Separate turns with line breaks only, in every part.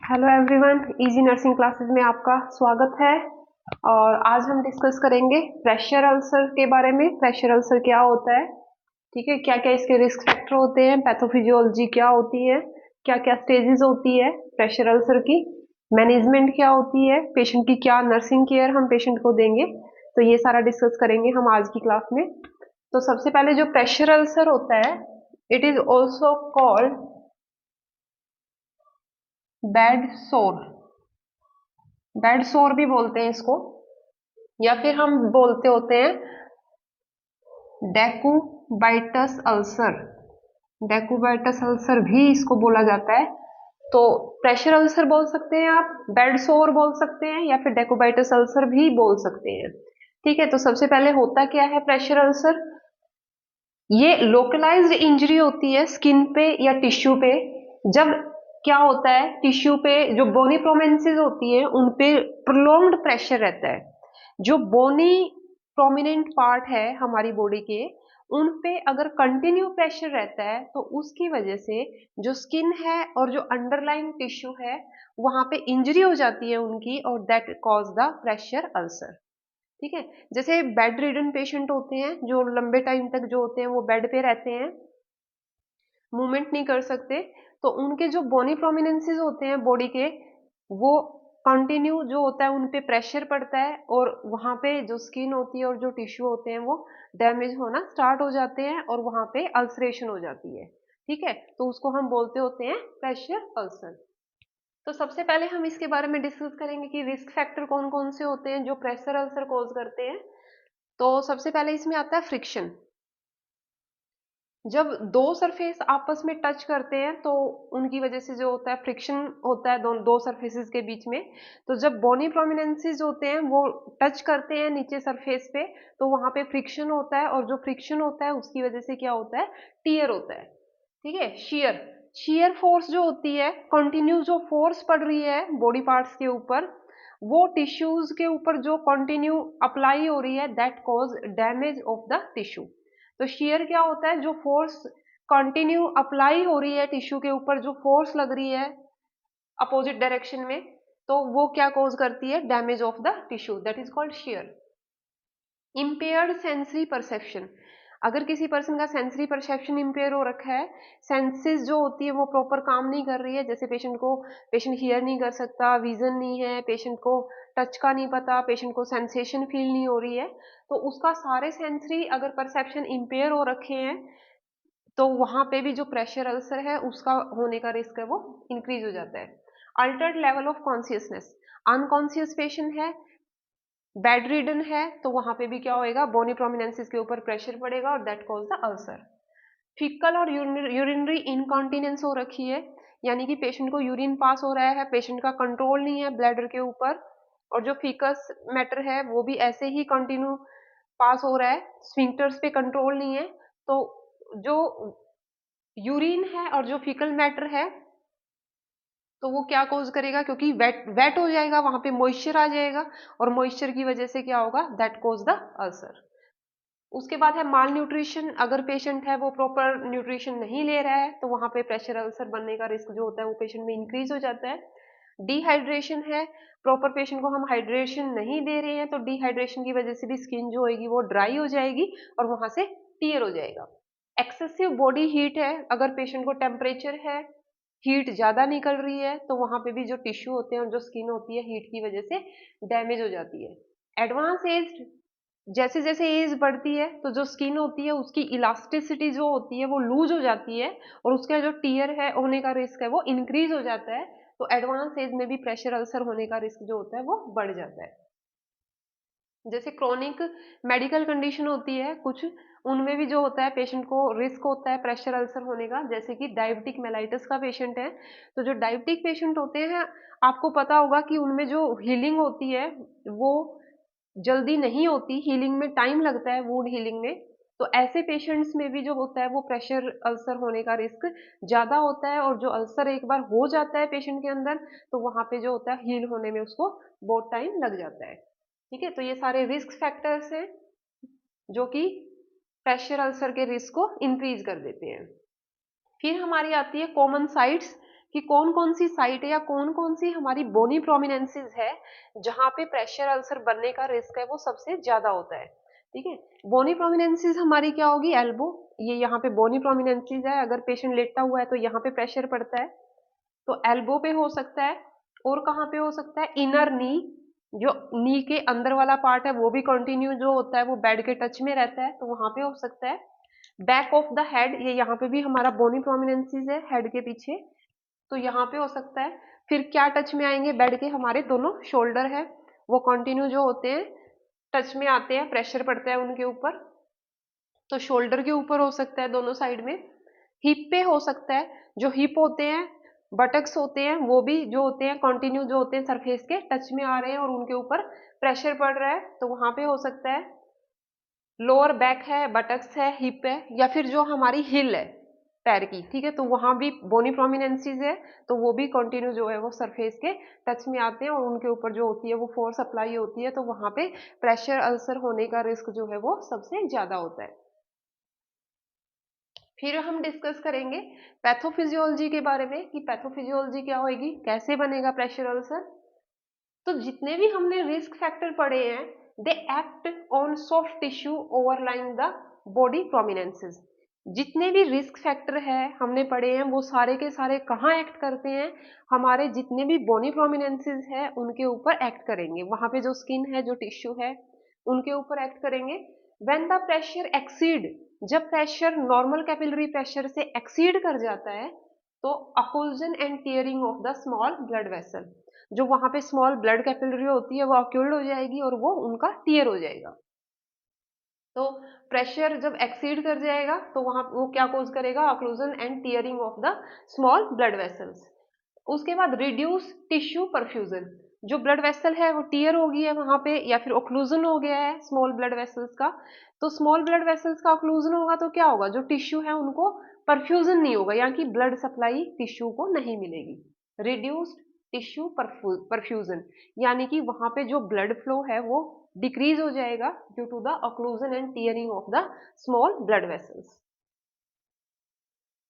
Hello everyone, easy nursing classes में आपका स्वागत है। और आज हम डिस्कस करेंगे प्रेशर अल्सर के बारे में। प्रेशर अल्सर क्या होता है, ठीक है, क्या क्या इसके रिस्क फैक्टर होते हैं, पैथोफिजियोलॉजी क्या होती है, क्या क्या स्टेजेस होती है प्रेशर अल्सर की, मैनेजमेंट क्या होती है, पेशेंट की क्या नर्सिंग केयर हम पेशेंट को देंगे, तो ये सारा डिस्कस करेंगे हम आज की क्लास में। तो सबसे पहले जो प्रेशर अल्सर होता है, it is also called bed सोर। बेड सोर भी बोलते हैं इसको, या फिर हम बोलते होते हैं डेकुबाइटस अल्सर। डेकुबाइटस अल्सर भी इसको बोला जाता है। तो प्रेशर अल्सर बोल सकते हैं आप, बेड सोर बोल सकते हैं, या फिर डेकुबाइटस अल्सर भी बोल सकते हैं। ठीक है, तो सबसे पहले होता क्या है प्रेशर अल्सर। ये लोकलाइज्ड इंजरी होती है स्किन पे या टिश्यू पे। जब क्या होता है, टिश्यू पे जो बोनी प्रोमिनेंसेस होती है उन पे प्रोलॉन्ग्ड प्रेशर रहता है। जो बोनी प्रोमिनेंट पार्ट है हमारी बॉडी के, उन पे अगर कंटिन्यू प्रेशर रहता है तो उसकी वजह से जो स्किन है और जो अंडरलाइंग टिश्यू है वहां पे इंजरी हो जाती है उनकी, और that cause the pressure ulcer. ठीक है, जैसे बेड रिडन पेशेंट होते हैं जो लंबे टाइम तक जो होते हैं वो बेड पे रहते हैं, मूवमेंट नहीं कर सकते, तो उनके जो बोनी प्रोमिनेंसेस होते हैं बॉडी के, वो कंटिन्यू जो होता है उन पे प्रेशर पड़ता है, और वहां पे जो स्किन होती है और जो टिश्यू होते हैं वो डैमेज होना स्टार्ट हो जाते हैं और वहां पे अल्सरेशन हो जाती है। ठीक है, तो उसको हम बोलते होते हैं प्रेशर अल्सर। तो सबसे पहले हम इसके बारे में डिस्कस करेंगे कि रिस्क फैक्टर कौन कौन से होते हैं जो प्रेशर अल्सर कॉज करते हैं। तो सबसे पहले इसमें आता है फ्रिक्शन। जब दो सरफेस आपस में टच करते हैं तो उनकी वजह से जो होता है फ्रिक्शन होता है दो सरफेसेस के बीच में। तो जब बोनी प्रोमिनेंसेस होते हैं वो टच करते हैं नीचे सरफेस पे, तो वहां पे फ्रिक्शन होता है, और जो फ्रिक्शन होता है उसकी वजह से क्या होता है, टीयर होता है। ठीक है, शियर शियर फोर्स जो होती है, कंटिन्यू जो फोर्स पड़ रही है बॉडी पार्ट्स के ऊपर, वो टिश्यूज के ऊपर जो कंटिन्यू अप्लाई हो रही है, that cause damage of the tissue. तो शियर क्या होता है, जो फोर्स कंटिन्यू अप्लाई हो रही है टिश्यू के ऊपर, जो फोर्स लग रही है अपोजिट डायरेक्शन में, तो वो क्या कॉज करती है, damage of the tissue, that is called shear. Impaired sensory perception. अगर किसी पर्सन का सेंसरी परसेप्शन इम्पेयर हो रखा है, सेंसेस जो होती है वो प्रॉपर काम नहीं कर रही है, जैसे पेशेंट हियर नहीं कर सकता, विजन नहीं है, पेशेंट को टच का नहीं पता, पेशेंट को सेंसेशन फील नहीं हो रही है, तो उसका सारे सेंसरी अगर परसेप्शन इम्पेयर हो रखे हैं, तो वहां पे भी जो प्रेशर अल्सर है उसका होने का रिस्क है वो इंक्रीज हो जाता है। Altered level of consciousness. Unconscious patient है, बेड रिडन है, तो वहां पे भी क्या होएगा, बोनी प्रोमिनेंसेस के ऊपर प्रेशर पड़ेगा और that cause the ulcer. Faecal और यूरिनरी इनकॉन्टिनेंस हो रखी है, यानी कि पेशेंट को यूरिन पास हो रहा है, पेशेंट का कंट्रोल नहीं है ब्लैडर के ऊपर, और जो फीकस मैटर है वो भी ऐसे ही कंटिन्यू पास हो रहा है, स्फिंक्टर्स पे कंट्रोल नहीं है। तो जो यूरिन है और जो फीकल मैटर है, तो वो क्या कॉज करेगा, क्योंकि वेट वेट हो जाएगा, वहां पे मॉइस्चर आ जाएगा, और मॉइस्चर की वजह से क्या होगा, दैट कॉज द अल्सर। उसके बाद है माल न्यूट्रिशन। अगर पेशेंट है वो प्रॉपर न्यूट्रिशन नहीं ले रहा है, तो वहां पे प्रेशर अल्सर बनने का रिस्क जो होता है वो पेशेंट में इंक्रीज हो जाता है। डिहाइड्रेशन है, प्रॉपर पेशेंट को हम हाइड्रेशन नहीं दे रहे हैं, तो डिहाइड्रेशन की वजह से भी स्किन जो होगी वो ड्राई हो जाएगी और वहां से टीयर हो जाएगा। एक्सेसिव बॉडी हीट है, अगर पेशेंट को टेम्परेचर है, हीट ज्यादा निकल रही है, तो वहां पे भी जो टिश्यू होते हैं और जो स्किन होती है हीट की वजह से डैमेज हो जाती है। एडवांस एज, जैसे जैसे एज बढ़ती है तो जो स्किन होती है उसकी इलास्टिसिटी जो होती है वो लूज हो जाती है, और उसका जो टीयर है होने का रिस्क है वो इंक्रीज हो जाता है। तो एडवांस एज में भी प्रेशर अल्सर होने का रिस्क जो होता है वो बढ़ जाता है। जैसे क्रोनिक मेडिकल कंडीशन होती है कुछ, उनमें भी जो होता है पेशेंट को रिस्क होता है प्रेशर अल्सर होने का, जैसे कि डायबिटिक मेलाइटिस का पेशेंट है। तो जो डायबिटिक पेशेंट होते हैं, आपको पता होगा कि उनमें जो हीलिंग होती है वो जल्दी नहीं होती, हीलिंग में टाइम लगता है, वुंड हीलिंग में। तो ऐसे पेशेंट्स में भी जो होता है वो प्रेशर अल्सर होने का रिस्क ज्यादा होता है, और जो अल्सर एक बार हो जाता है पेशेंट के अंदर, तो वहां पे जो होता है हील होने में उसको बहुत टाइम लग जाता है। ठीक है, तो ये सारे रिस्क फैक्टर्स हैं जो कि प्रेशर अल्सर के रिस्क को इंक्रीज कर देते हैं। फिर हमारी आती है कॉमन साइट्स, कि कौन कौन सी साइट है या कौन कौन सी हमारी बोनी प्रोमिनेंसेस है जहां पे प्रेशर अल्सर बनने का रिस्क है वो सबसे ज्यादा होता है। ठीक है, बोनी प्रोमिनेंसेस हमारी क्या होगी, एल्बो, ये यहाँ पे बोनी प्रोमिनेंसेस है, अगर पेशेंट लेटा हुआ है तो यहाँ पे प्रेशर पड़ता है, तो एल्बो पे हो सकता है। और कहाँ पे हो सकता है, इनर नी, जो नी के अंदर वाला पार्ट है वो भी कंटिन्यू जो होता है वो बेड के टच में रहता है, तो वहां पे हो सकता है। बैक ऑफ द हेड, ये यहाँ पे भी हमारा बोनी प्रोमिनेंसेस है हेड के पीछे, तो यहाँ पे हो सकता है। फिर क्या टच में आएंगे बेड के, हमारे दोनों शोल्डर है वो कंटिन्यू जो होते हैं टच में आते हैं, प्रेशर पड़ता है उनके ऊपर, तो शोल्डर के ऊपर हो सकता है दोनों साइड में। हिप पे हो सकता है, जो हिप होते हैं, बटक्स होते हैं, वो भी जो होते हैं कंटिन्यू जो होते हैं सरफेस के टच में आ रहे हैं और उनके ऊपर प्रेशर पड़ रहा है, तो वहां पे हो सकता है। लोअर बैक है, बटक्स है, हिप है, या फिर जो हमारी हिल है पैर की, ठीक है, तो वहां भी बोनी प्रोमिनेंसीज है, तो वो भी कंटिन्यू जो है वो सरफेस के टच में आते हैं और उनके ऊपर जो होती है वो फोर्स अप्लाई होती है, तो वहां पे प्रेशर अल्सर होने का रिस्क जो है वो सबसे ज्यादा होता है। फिर हम डिस्कस करेंगे पैथोफिजियोलॉजी के बारे में कि पैथोफिजियोलॉजी क्या होगी, कैसे बनेगा प्रेशर अल्सर। तो जितने भी हमने रिस्क फैक्टर पढ़े हैं, they act on soft tissue overlying the body prominences. जितने भी रिस्क फैक्टर है हमने पढ़े हैं वो सारे के सारे कहाँ एक्ट करते हैं, हमारे जितने भी बॉडी प्रोमिनेंसेस है उनके ऊपर एक्ट करेंगे, वहां पे जो स्किन है, जो टिश्यू है, उनके ऊपर एक्ट करेंगे। व्हेन द प्रेशर एक्सीड, जब प्रेशर नॉर्मल कैपिलरी प्रेशर से एक्सीड कर जाता है, तो occlusion and tearing of the small blood vessel, जो वहां पे स्मॉल ब्लड कैपिलरी होती है वो ऑक्यूल्ड हो जाएगी और वो उनका टियर हो जाएगा। तो प्रेशर जब एक्सीड कर जाएगा तो वहां वो क्या कोज करेगा, occlusion and tearing of the small blood vessels. उसके बाद रिड्यूस टिश्यू परफ्यूजन, जो ब्लड वेसल है वो टियर हो गई है वहां पे, या फिर ओक्लूजन हो गया है स्मॉल ब्लड वेसल्स का, तो स्मॉल ब्लड वेसल्स का ओक्लूजन होगा तो क्या होगा, जो टिश्यू है उनको परफ्यूजन नहीं होगा, यहाँ की ब्लड सप्लाई टिश्यू को नहीं मिलेगी। रिड्यूस्ड टिश्यू परफ्यूजन, यानी कि वहां पे जो ब्लड फ्लो है वो डिक्रीज हो जाएगा due to the occlusion and tearing of the small blood vessels.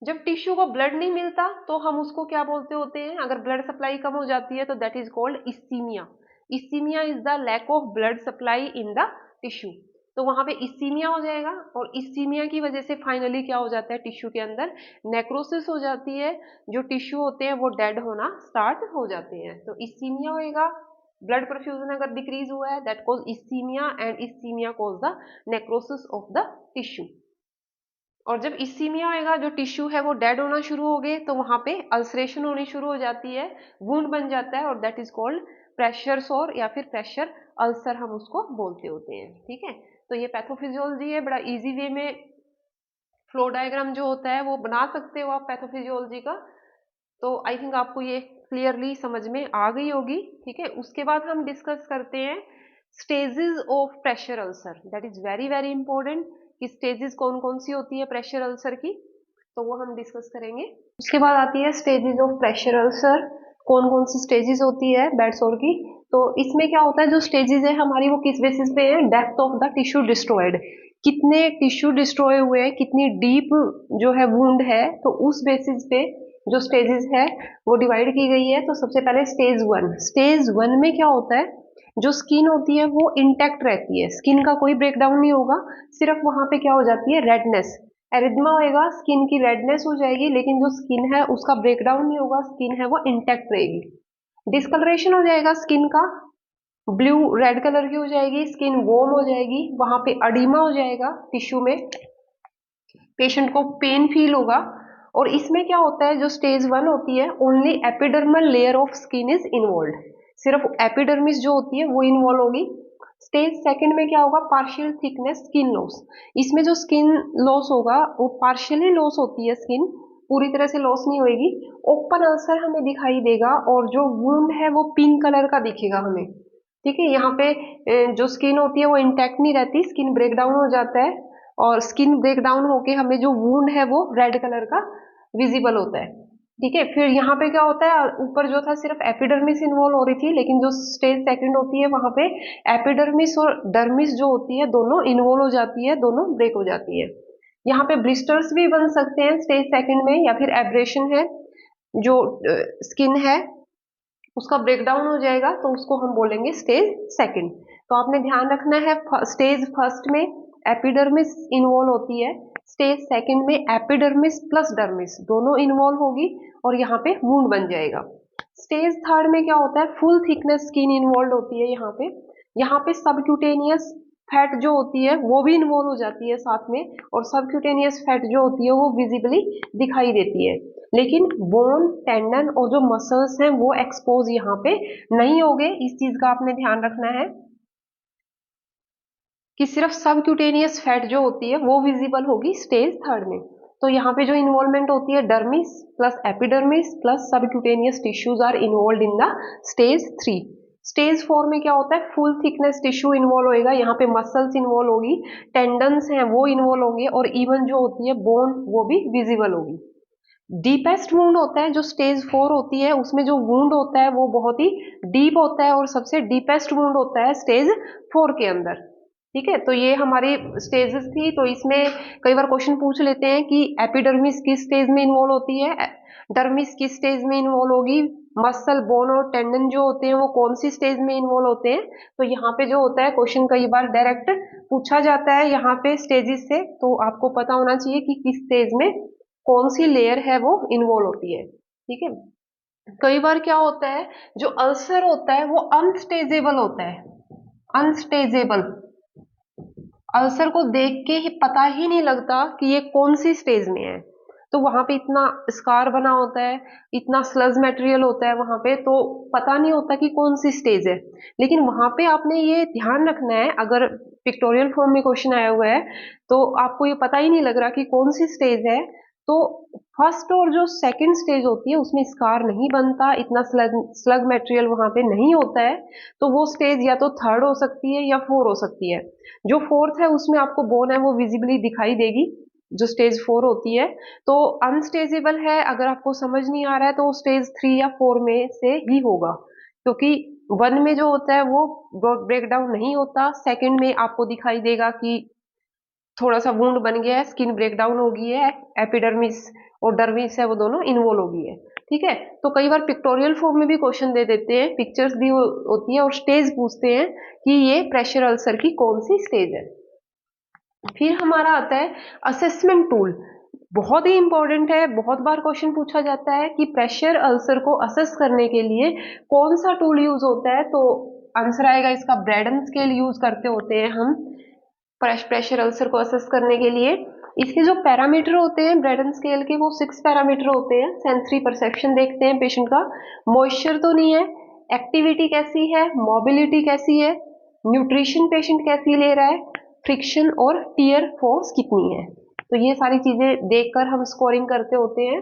जब टिश्यू को ब्लड नहीं मिलता तो हम उसको क्या बोलते होते हैं, अगर ब्लड सप्लाई कम हो जाती है तो that is called ischemia. Ischemia is the lack of blood supply in the tissue, तो वहां पे इस्कीमिया हो जाएगा, और इस्कीमिया की वजह से फाइनली क्या हो जाता है, टिश्यू के अंदर नेक्रोसिस हो जाती है, जो टिश्यू होते हैं वो डेड होना स्टार्ट हो जाते हैं, तो इस्कीमिया होएगा। ब्लड परफ्यूजन अगर डिक्रीज हुआ है that cause ischemia, and ischemia cause the necrosis of the tissue. और जब इस्कीमिया होएगा, जो टिश्यू है वो डेड होना शुरू हो गए, तो वहां पे अल्सरेशन होनी शुरू हो जाती है, वुंड बन जाता है, और दैट इज कॉल्ड प्रेशर सोर या फिर प्रेशर अल्सर हम उसको बोलते होते हैं। ठीक है, तो ये पैथोफिजियोलॉजी है, बड़ा इजी वे में फ्लो डायग्राम जो होता है वो बना सकते हो आप पैथोफिजियोलॉजी का, तो आई थिंक आपको ये क्लियरली समझ में आ गई होगी। ठीक है, उसके बाद हम डिस्कस करते हैं stages of pressure ulcer, that is very very important कि स्टेजेस कौन कौन सी होती है प्रेशर अल्सर की, तो वो हम डिस्कस करेंगे। उसके बाद आती है स्टेजेस ऑफ प्रेशर अल्सर, कौन कौन सी स्टेजेस होती है बेड सोर की। तो इसमें क्या होता है, जो स्टेजेस है हमारी वो किस बेसिस पे है, depth of the tissue destroyed, कितने टिश्यू डिस्ट्रॉय हुए हैं, कितनी डीप जो है वुंड है, तो उस बेसिस पे जो स्टेजेस है वो डिवाइड की गई है। तो सबसे पहले स्टेज 1, स्टेज 1 में क्या होता है, जो स्किन होती है वो इंटैक्ट रहती है, स्किन का कोई ब्रेकडाउन नहीं होगा, सिर्फ वहां पे क्या हो जाती है, रेडनेस, एरिथमा होएगा, स्किन की रेडनेस हो जाएगी, लेकिन जो स्किन है उसका ब्रेकडाउन नहीं होगा, स्किन है वो इंटैक्ट रहेगी। डिस्कलरेशन हो जाएगा स्किन का, ब्लू रेड कलर की हो जाएगी, स्किन वॉर्म हो जाएगी, वहां पे अडीमा हो जाएगा टिश्यू में, पेशेंट को पेन फील होगा। और इसमें क्या होता है, जो स्टेज 1 होती है, only epidermal layer of skin is involve, सिर्फ एपिडर्मिस जो होती है वो इन्वॉल्व होगी। स्टेज 2 में क्या होगा, पार्शियल थिकनेस स्किन लॉस, इसमें जो स्किन लॉस होगा वो पार्शियली लॉस होती है, स्किन पूरी तरह से लॉस नहीं होगी। ओपन अल्सर हमें दिखाई देगा और जो वुंड है वो पिंक कलर का दिखेगा हमें। ठीक है, यहाँ पे जो स्किन होती है वो इंटैक्ट नहीं रहती, स्किन ब्रेकडाउन हो जाता है, और स्किन ब्रेकडाउन होके हमें जो वुंड है वो रेड कलर का विजिबल होता है। ठीक है, फिर यहाँ पे क्या होता है, ऊपर जो था सिर्फ एपिडर्मिस इन्वॉल्व हो रही थी, लेकिन जो स्टेज 2 होती है वहां पे एपिडर्मिस और डर्मिस जो होती है दोनों इन्वॉल्व हो जाती है, दोनों ब्रेक हो जाती है। यहाँ पे ब्लिस्टर्स भी बन सकते हैं स्टेज 2 में, या फिर एब्रेशन है, जो स्किन है उसका ब्रेकडाउन हो जाएगा, तो उसको हम बोलेंगे स्टेज सेकंड। तो आपने ध्यान रखना है, स्टेज फर्स्ट में एपिडर्मिस इन्वॉल्व होती है, स्टेज सेकंड में एपिडर्मिस प्लस डर्मिस दोनों इन्वॉल्व होगी और यहाँ पे वुंड बन जाएगा। स्टेज थर्ड में क्या होता है, फुल थिकनेस स्किन इन्वॉल्व होती है यहाँ पे सबक्यूटेनियस फैट जो होती है वो भी इन्वॉल्व हो जाती है साथ में, और सबक्यूटेनियस फैट जो होती है वो विजिबली दिखाई देती है, लेकिन बोन, टेंडन और जो मसल्स हैं वो एक्सपोज यहाँ पे नहीं होंगे। इस चीज का आपने ध्यान रखना है कि सिर्फ सबक्यूटेनियस फैट जो होती है वो विजिबल होगी स्टेज थर्ड में। तो यहाँ पे जो इन्वॉल्वमेंट होती है dermis plus epidermis plus subcutaneous tissues are involve in the stage three. Stage four में क्या होता है, फुल थिकनेस टिश्यू इन्वॉल्व होएगा, यहाँ पे मसल्स इन्वॉल्व होगी, टेंडन्स हैं वो इन्वॉल्व होंगे, और इवन जो होती है बोन वो भी विजिबल होगी। डीपेस्ट वुंड होता है जो स्टेज फोर होती है, उसमें जो वुंड होता है वो बहुत ही डीप होता है और सबसे डीपेस्ट वुंड होता है स्टेज फोर के अंदर। ठीक है, तो ये हमारी स्टेजेस थी। तो इसमें कई बार क्वेश्चन पूछ लेते हैं कि एपिडर्मिस किस स्टेज में इन्वॉल्व होती है, डर्मिस किस स्टेज में इन्वॉल्व होगी, मसल, बोन और टेंडन जो होते हैं वो कौन सी स्टेज में इन्वॉल्व होते हैं। तो यहाँ पे जो होता है क्वेश्चन कई बार डायरेक्ट पूछा जाता है यहाँ पे स्टेजेस से, तो आपको पता होना चाहिए कि किस स्टेज में कौन सी लेयर है वो इन्वॉल्व होती है। ठीक है, कई बार क्या होता है, जो अल्सर होता है वो अनस्टेजेबल होता है, अनस्टेजेबल, अल्सर को देख के ही पता ही नहीं लगता कि ये कौन सी स्टेज में है। तो वहां पे इतना स्कार बना होता है, इतना स्लज मटेरियल होता है वहां पे, तो पता नहीं होता कि कौन सी स्टेज है। लेकिन वहां पे आपने ये ध्यान रखना है, अगर पिक्टोरियल फॉर्म में क्वेश्चन आया हुआ है तो आपको ये पता ही नहीं लग रहा कि कौन सी स्टेज है, तो फर्स्ट और जो सेकंड स्टेज होती है उसमें स्कार नहीं बनता, इतना स्लग मटेरियल वहां पे नहीं होता है, तो वो स्टेज या तो थर्ड हो सकती है या फोर हो सकती है। जो फोर्थ है उसमें आपको बोन है वो विजिबली दिखाई देगी, जो स्टेज फोर होती है। तो अनस्टेजेबल है, अगर आपको समझ नहीं आ रहा है तो स्टेज थ्री या फोर में से ही होगा, क्योंकि वन में जो होता है वो ब्रेक डाउन नहीं होता, सेकंड में आपको दिखाई देगा कि थोड़ा सा वुंड बन गया है, स्किन ब्रेक डाउन हो गई है, एपिडर्मिस और डर्मिस है वो दोनों इन्वॉल्व हो गई है। ठीक है, तो कई बार पिक्टोरियल फॉर्म में भी क्वेश्चन दे देते हैं, पिक्चर्स दी होती है और स्टेज पूछते हैं कि ये प्रेशर अल्सर की कौन सी स्टेज है। फिर हमारा आता है असेसमेंट टूल, बहुत ही इंपॉर्टेंट है, बहुत बार क्वेश्चन पूछा जाता है कि प्रेशर अल्सर को असेस करने के लिए कौन सा टूल यूज होता है। तो आंसर आएगा इसका ब्रेडन स्केल यूज करते होते हैं हम प्रेशर अल्सर को असेस करने के लिए। इसके जो पैरामीटर होते हैं ब्रेडन स्केल के वो 6 पैरामीटर होते हैं। सेंसरी परसेप्शन देखते हैं पेशेंट का, मॉइस्चर तो नहीं है, एक्टिविटी कैसी है, मोबिलिटी कैसी है, न्यूट्रिशन पेशेंट कैसी ले रहा है, फ्रिक्शन और टीयर फोर्स कितनी है। तो ये सारी चीजें देखकर हम स्कोरिंग करते होते हैं।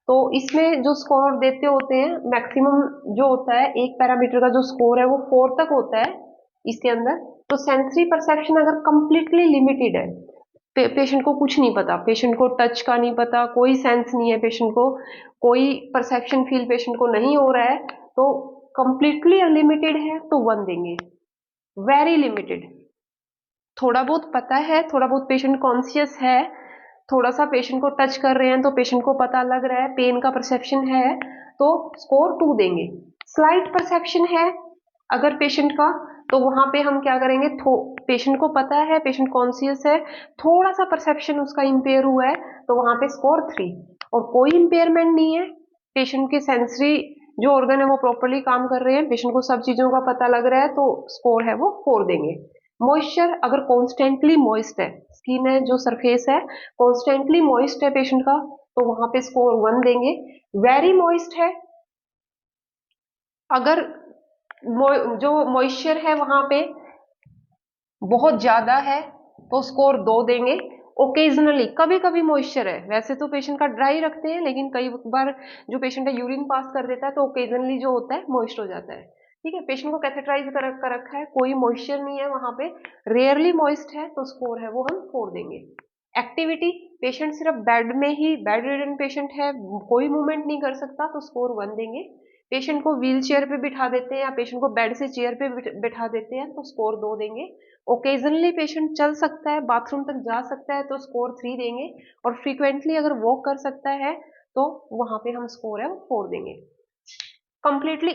तो इसमें जो स्कोर देते होते हैं मैक्सिमम जो होता है एक पैरामीटर का जो स्कोर है वो 4 तक होता है इसके अंदर। तो सेंसरी परसेप्शन अगर कंप्लीटली लिमिटेड है, पेशेंट को कुछ नहीं पता, पेशेंट को टच का नहीं पता, कोई सेंस नहीं है पेशेंट को, कोई परसेप्शन फील पेशेंट को नहीं हो रहा है, तो कंप्लीटली अनलिमिटेड है तो 1 देंगे। वेरी लिमिटेड, थोड़ा बहुत पता है, थोड़ा बहुत पेशेंट कॉन्शियस है, थोड़ा सा पेशेंट को टच कर रहे हैं तो पेशेंट को पता लग रहा है, पेन का परसेप्शन है, तो स्कोर 2 देंगे। स्लाइट परसेप्शन है अगर पेशेंट का, तो वहां पे हम क्या करेंगे, पेशेंट को पता है, पेशेंट कॉन्शियस है, थोड़ा सा परसेप्शन उसका इंपेयर हुआ है, तो वहां पे स्कोर 3। और कोई इंपेयरमेंट नहीं है, पेशेंट के सेंसरी जो ऑर्गन है वो प्रॉपरली काम कर रहे हैं, पेशेंट को सब चीजों का पता लग रहा है, तो स्कोर है वो 4 देंगे। मॉइस्चर अगर कॉन्स्टेंटली मॉइस्ट है, स्किन है जो सरफेस है कॉन्स्टेंटली मॉइस्ट है पेशेंट का, तो वहां पे स्कोर 1 देंगे। वेरी मॉइस्ट है, अगर जो मॉइस्चर है वहां पे बहुत ज्यादा है तो स्कोर 2 देंगे। ओकेजनली, कभी कभी मॉइस्चर है, वैसे तो पेशेंट का ड्राई रखते हैं, लेकिन कई बार जो पेशेंट है यूरिन पास कर देता है तो ओकेजनली जो होता है मॉइस्ट हो जाता है। ठीक है, पेशेंट को कैथेटराइज कर रखा है, कोई मॉइस्चर नहीं है वहां पे, रेयरली मॉइस्ट है, तो स्कोर है वो हम 4 देंगे। एक्टिविटी, पेशेंट सिर्फ बेड में ही, बेड रिडन पेशेंट है, कोई मूवमेंट नहीं कर सकता, तो स्कोर 1 देंगे। पेशेंट को व्हील चेयर पे बिठा देते हैं या पेशेंट को बेड से चेयर पे बिठा देते हैं तो स्कोर 2 देंगे। ओकेजनली पेशेंट चल सकता है, बाथरूम तक जा सकता है, तो स्कोर 3 देंगे। और फ्रीक्वेंटली अगर वॉक कर सकता है तो वहां पे हम स्कोर है वो 4 देंगे। कंप्लीटली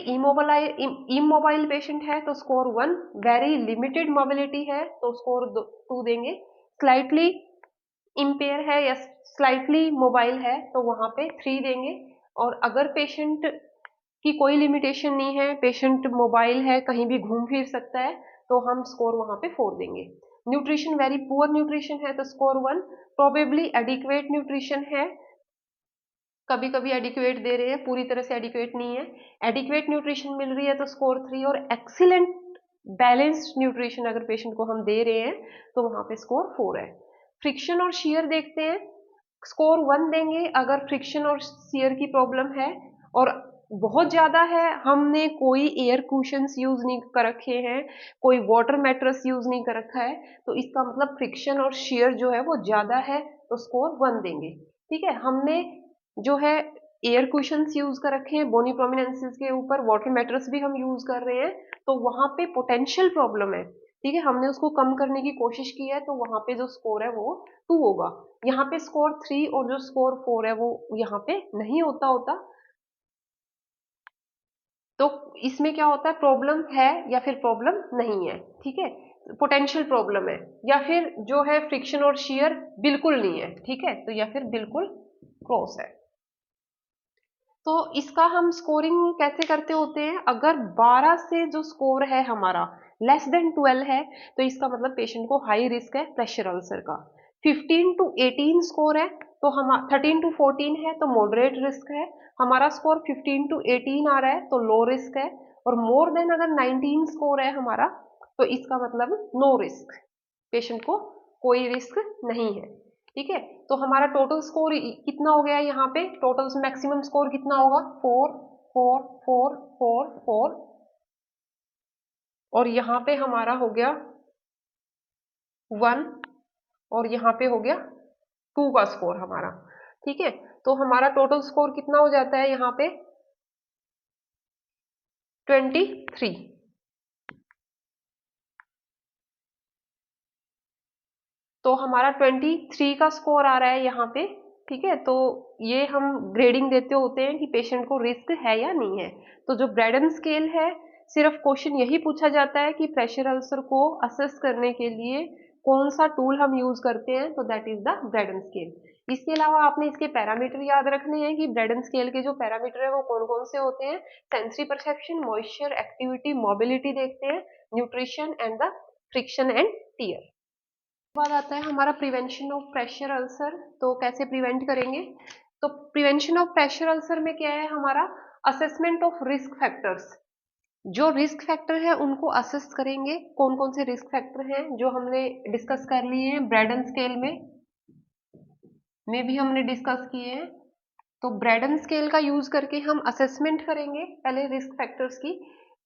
इमोबाइल पेशेंट है तो स्कोर 1, वेरी लिमिटेड मोबिलिटी है तो स्कोर 2 देंगे, स्लाइटली इम्पेयर है या स्लाइटली मोबाइल है तो वहां पे 3 देंगे, और अगर पेशेंट की कोई लिमिटेशन नहीं है, पेशेंट मोबाइल है, कहीं भी घूम फिर सकता है, तो हम स्कोर वहां पे 4 देंगे। न्यूट्रिशन वेरी पुअर न्यूट्रिशन है तो स्कोर 1, प्रोबेबली एडिक्वेट न्यूट्रिशन है, कभी कभी एडिक्वेट दे रहे हैं, पूरी तरह से एडिक्वेट नहीं है, एडिक्वेट न्यूट्रिशन मिल रही है तो स्कोर 3, और एक्सीलेंट बैलेंस्ड न्यूट्रिशन अगर पेशेंट को हम दे रहे हैं तो वहां पे स्कोर 4 है। फ्रिक्शन और शियर देखते हैं, स्कोर 1 देंगे अगर फ्रिक्शन और शियर की प्रॉब्लम है और बहुत ज्यादा है, हमने कोई एयर कुशंस यूज नहीं कर रखे हैं, कोई वाटर मैट्रेस यूज नहीं कर रखा है, तो इसका मतलब फ्रिक्शन और शियर जो है वो ज्यादा है तो स्कोर 1 देंगे। ठीक है, हमने जो है एयर कुशंस यूज कर रखे हैं बोनी प्रोमिनेंसेस के ऊपर, वाटर मैट्रेस भी हम यूज कर रहे हैं, तो वहां पे पोटेंशियल प्रॉब्लम है। ठीक है, हमने उसको कम करने की कोशिश की है तो वहां पे जो स्कोर है वो 2 होगा। यहाँ पे स्कोर 3 और जो स्कोर 4 है वो यहाँ पे नहीं होता। तो इसमें क्या होता है, प्रॉब्लम है या फिर प्रॉब्लम नहीं है। ठीक है, पोटेंशियल प्रॉब्लम है या फिर जो है फ्रिक्शन और शियर बिल्कुल नहीं है। ठीक है, तो या फिर बिल्कुल क्रॉस है। तो इसका हम स्कोरिंग कैसे करते होते हैं, अगर 12 से जो स्कोर है हमारा लेस देन 12 है तो इसका मतलब पेशेंट को हाई रिस्क है प्रेशर अल्सर का। 15 to 18 स्कोर है तो हम 13 to 14 है तो मॉडरेट रिस्क है, हमारा स्कोर 15 to 18 आ रहा है तो लो रिस्क है, और मोर देन अगर 19 स्कोर है हमारा तो इसका मतलब नो रिस्क, पेशेंट को कोई रिस्क नहीं है। ठीक है, तो हमारा टोटल स्कोर कितना हो गया यहाँ पे, टोटल मैक्सिमम स्कोर कितना होगा, 4 4 4 4 4, और यहाँ पे हमारा हो गया 1, और यहाँ पे हो गया 2 का स्कोर हमारा। ठीक है, तो हमारा टोटल स्कोर कितना हो जाता है यहाँ पे 23। तो हमारा 23 का स्कोर आ रहा है यहाँ पे। ठीक है, तो ये हम ग्रेडिंग देते होते हैं कि पेशेंट को रिस्क है या नहीं है। तो जो ब्रैडन स्केल है, सिर्फ क्वेश्चन यही पूछा जाता है कि प्रेशर अल्सर को असेस करने के लिए कौन सा टूल हम यूज करते हैं, तो that is the Braden scale. इसके अलावा आपने इसके पैरामीटर याद रखने हैं कि ब्रैडन स्केल के जो पैरामीटर है वो कौन कौन से होते हैं, sensory perception, moisture, activity, mobility देखते हैं, nutrition and the friction and tear. बाद आता है हमारा प्रिवेंशन ऑफ प्रेशर अल्सर। तो कैसे प्रिवेंट करेंगे, तो प्रिवेंशन ऑफ प्रेशर अल्सर में क्या है हमारा, असेसमेंट ऑफ रिस्क फैक्टर्स। जो रिस्क फैक्टर है उनको असेस करेंगे, कौन कौन से रिस्क फैक्टर हैं जो हमने डिस्कस कर लिए हैं ब्रैडन स्केल में भी हमने डिस्कस किए हैं। तो ब्रैडन स्केल का यूज करके हम असेसमेंट करेंगे पहले रिस्क फैक्टर्स की।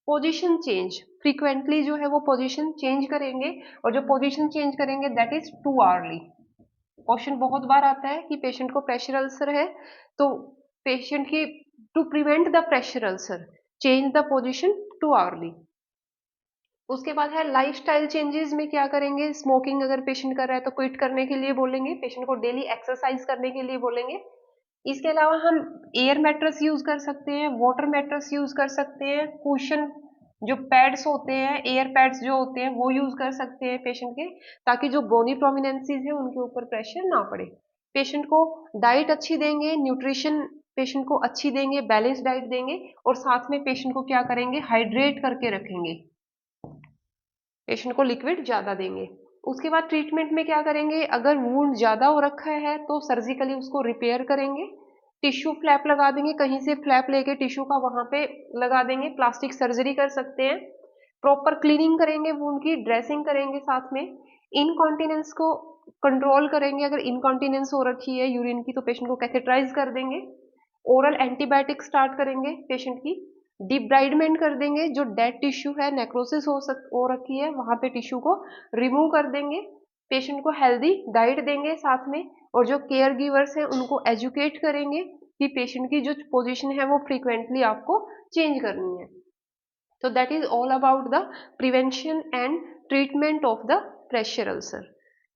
पोजीशन चेंज, फ्रीक्वेंटली जो है वो पोजीशन चेंज करेंगे, और जो पोजीशन चेंज करेंगे that is two hourly. Question बहुत बार आता है कि पेशेंट को प्रेशर अल्सर है तो पेशेंट की to prevent the pressure ulcer change the position two hourly. उसके बाद है लाइफस्टाइल चेंजेस में क्या करेंगे, स्मोकिंग अगर पेशेंट कर रहा है तो क्विट करने के लिए बोलेंगे, पेशेंट को डेली एक्सरसाइज करने के लिए बोलेंगे। इसके अलावा हम एयर मैट्रेस यूज कर सकते हैं, वाटर मैट्रेस यूज कर सकते हैं, कुशन जो पैड्स होते हैं, एयर पैड्स जो होते हैं वो यूज कर सकते हैं पेशेंट के, ताकि जो बोनी प्रोमिनेंसीज है उनके ऊपर प्रेशर ना पड़े। पेशेंट को डाइट अच्छी देंगे, न्यूट्रिशन पेशेंट को अच्छी देंगे, बैलेंस डाइट देंगे, और साथ में पेशेंट को क्या करेंगे, हाइड्रेट करके रखेंगे, पेशेंट को लिक्विड ज्यादा देंगे। उसके बाद ट्रीटमेंट में क्या करेंगे, अगर वुंड ज्यादा हो रखा है तो सर्जिकली उसको रिपेयर करेंगे, टिश्यू फ्लैप लगा देंगे, कहीं से फ्लैप लेके टिश्यू का वहां पे लगा देंगे, प्लास्टिक सर्जरी कर सकते हैं। प्रॉपर क्लीनिंग करेंगे वुंड की, ड्रेसिंग करेंगे, साथ में इनकॉन्टिनेंस को कंट्रोल करेंगे, अगर इनकॉन्टिनेंस हो रखी है यूरिन की तो पेशेंट को कैथेटराइज कर देंगे। ओरल एंटीबायोटिक स्टार्ट करेंगे पेशेंट की, डिब्राइडमेंट कर देंगे, जो डेड टिश्यू है, नेक्रोसिस हो रखी है वहां पे टिश्यू को रिमूव कर देंगे, पेशेंट को हेल्दी डाइट देंगे साथ में, और जो केयर गिवर्स हैं उनको एजुकेट करेंगे कि पेशेंट की जो पोजीशन है वो फ्रीक्वेंटली आपको चेंज करनी है। तो that is all about the prevention and treatment of the pressure ulcer.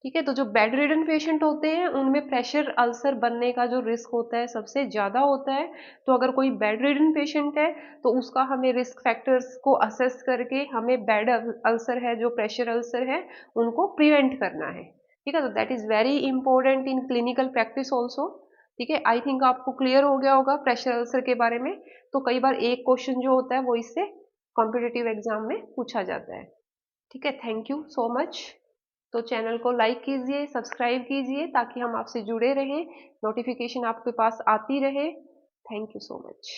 ठीक है। तो जो बेड रिडन पेशेंट होते हैं उनमें प्रेशर अल्सर बनने का जो रिस्क होता है सबसे ज़्यादा होता है। तो अगर कोई बेड रिडन पेशेंट है तो उसका हमें रिस्क फैक्टर्स को असेस करके हमें बेड अल्सर है, जो प्रेशर अल्सर है, उनको प्रिवेंट करना है। ठीक है। तो that is very important in clinical practice also. ठीक है। आई थिंक आपको क्लियर हो गया होगा प्रेशर अल्सर के बारे में। तो कई बार एक क्वेश्चन जो होता है वो इससे कॉम्पिटिटिव एग्जाम में पूछा जाता है। ठीक है। Thank you so much. तो चैनल को लाइक कीजिए, सब्सक्राइब कीजिए ताकि हम आपसे जुड़े रहें, नोटिफिकेशन आपके पास आती रहे। Thank you so much.